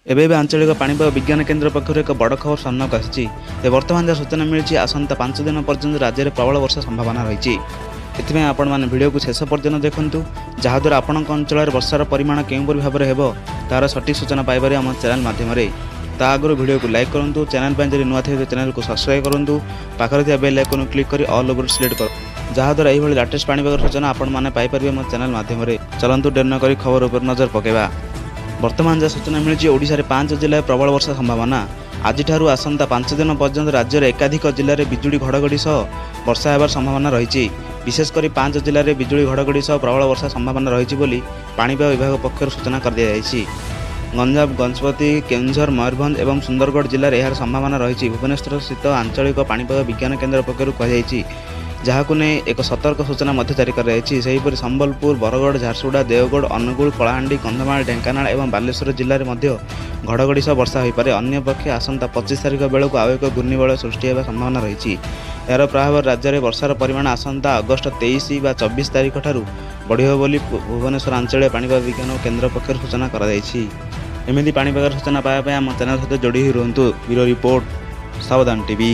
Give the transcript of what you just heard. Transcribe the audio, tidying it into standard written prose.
ଏବେ ଆଞ୍ଚଳିକ ପାଣିପାଗ ବିଜ୍ଞାନ କେନ୍ଦ୍ର ପକ୍ଷରୁ ଏକ ବଡ଼ ଖବର ସାମ୍ନାକୁ ଆସିଛି। ବର୍ତ୍ତମାନ ଯାହା ସୂଚନା ମିଳିଛି, ଆସନ୍ତା 5 ଦିନ ପର୍ଯ୍ୟନ୍ତ ରାଜ୍ୟରେ ପ୍ରବଳ ବର୍ଷା ସମ୍ଭାବନା ରହିଛି। ଏଥିପାଇଁ ଆପଣମାନେ ଭିଡ଼ିଓକୁ ଶେଷ ପର୍ଯ୍ୟନ୍ତ ଦେଖନ୍ତୁ, ଯାହାଦ୍ୱାରା ଆପଣଙ୍କ ଅଞ୍ଚଳରେ ବର୍ଷାର ପରିମାଣ କେଉଁପରି ଭାବରେ ହେବ ତାହାର ସଠିକ୍ ସୂଚନା ପାଇପାରିବେ ଆମ ଚ୍ୟାନେଲ୍ ମାଧ୍ୟମରେ। ତା ଆଗରୁ ଭିଡ଼ିଓକୁ ଲାଇକ୍ କରନ୍ତୁ, ଚ୍ୟାନେଲ୍ ପାଇଁ ଯଦି ନୂଆ ଥିବେ ଚ୍ୟାନେଲକୁ ସବସ୍କ୍ରାଇବ୍ କରନ୍ତୁ, ପାଖରେ ଥିବା ବେଲ୍ ଆଇକନ୍କୁ କ୍ଲିକ୍ କରି ଅଲ୍ ଓଭର୍ ସିଲେକ୍ଟ କରନ୍ତୁ, ଯାହାଦ୍ୱାରା ଏହିଭଳି ଲାଟେଷ୍ଟ ପାଣିପାଗର ସୂଚନା ଆପଣମାନେ ପାଇପାରିବେ ଆମ ଚ୍ୟାନେଲ୍ ମାଧ୍ୟମରେ। ଚାଲନ୍ତୁ ଡେରି ନକରି ଖବର ଉପରେ ନଜର ପକାଇବା। ବର୍ତ୍ତମାନ ଯାହା ସୂଚନା ମିଳିଛି, ଓଡ଼ିଶାରେ 5 ଜିଲ୍ଲାରେ ପ୍ରବଳ ବର୍ଷା ସମ୍ଭାବନା। ଆଜିଠାରୁ ଆସନ୍ତା 5 ଦିନ ପର୍ଯ୍ୟନ୍ତ ରାଜ୍ୟର ଏକାଧିକ ଜିଲ୍ଲାରେ ବିଜୁଳି ଘଡ଼ଘଡ଼ି ସହ ବର୍ଷା ହେବାର ସମ୍ଭାବନା ରହିଛି। ବିଶେଷ କରି 5 ଜିଲ୍ଲାରେ ବିଜୁଳି ଘଡ଼ଘଡ଼ି ସହ ପ୍ରବଳ ବର୍ଷା ସମ୍ଭାବନା ରହିଛି ବୋଲି ପାଣିପାଗ ବିଭାଗ ପକ୍ଷରୁ ସୂଚନା କରିଦିଆଯାଇଛି। ଗଞ୍ଜାମ, ଗଜପତି, କେନ୍ଦୁଝର, ମୟୂରଭଞ୍ଜ ଏବଂ ସୁନ୍ଦରଗଡ଼ ଜିଲ୍ଲାରେ ଏହାର ସମ୍ଭାବନା ରହିଛି। ଭୁବନେଶ୍ୱର ସ୍ଥିତ ଆଞ୍ଚଳିକ ପାଣିପାଗ ବିଜ୍ଞାନ କେନ୍ଦ୍ର ପକ୍ଷରୁ କୁହାଯାଇଛି, ଯାହାକୁ ନେଇ ଏକ ସତର୍କ ସୂଚନା ମଧ୍ୟ ଜାରି କରାଯାଇଛି। ସେହିପରି ସମ୍ବଲପୁର, ବରଗଡ଼, ଝାରସୁଗୁଡ଼ା, ଦେଓଗଡ଼, ଅନୁଗୁଳ, କଳାହାଣ୍ଡି, କନ୍ଧମାଳ, ଢେଙ୍କାନାଳ ଏବଂ ବାଲେଶ୍ୱର ଜିଲ୍ଲାରେ ମଧ୍ୟ ଘଡ଼ଘଡ଼ି ସହ ବର୍ଷା ହୋଇପାରେ। ଅନ୍ୟପକ୍ଷେ ଆସନ୍ତା 25 ତାରିଖ ବେଳକୁ ଆଉ ଏକ ଘୂର୍ଣ୍ଣିବଳୟ ସୃଷ୍ଟି ହେବା ସମ୍ଭାବନା ରହିଛି। ଏହାର ପ୍ରଭାବରେ ରାଜ୍ୟରେ ବର୍ଷାର ପରିମାଣ ଆସନ୍ତା ଅଗଷ୍ଟ 23 ବା 24 ତାରିଖ ଠାରୁ ବଢ଼ିବ ବୋଲି ଭୁବନେଶ୍ୱର ଆଞ୍ଚଳିକ ପାଣିପାଗ ବିଜ୍ଞାନ କେନ୍ଦ୍ର ପକ୍ଷରୁ ସୂଚନା କରାଯାଇଛି। ଏମିତି ପାଣିପାଗର ସୂଚନା ପାଇବା ପାଇଁ ଆମ ଚ୍ୟାନେଲ୍ ସହିତ ଯୋଡ଼ି ହୋଇ ରୁହନ୍ତୁ। ବ୍ୟୁରୋ ରିପୋର୍ଟ, ସାବଧାନ ଟିଭି।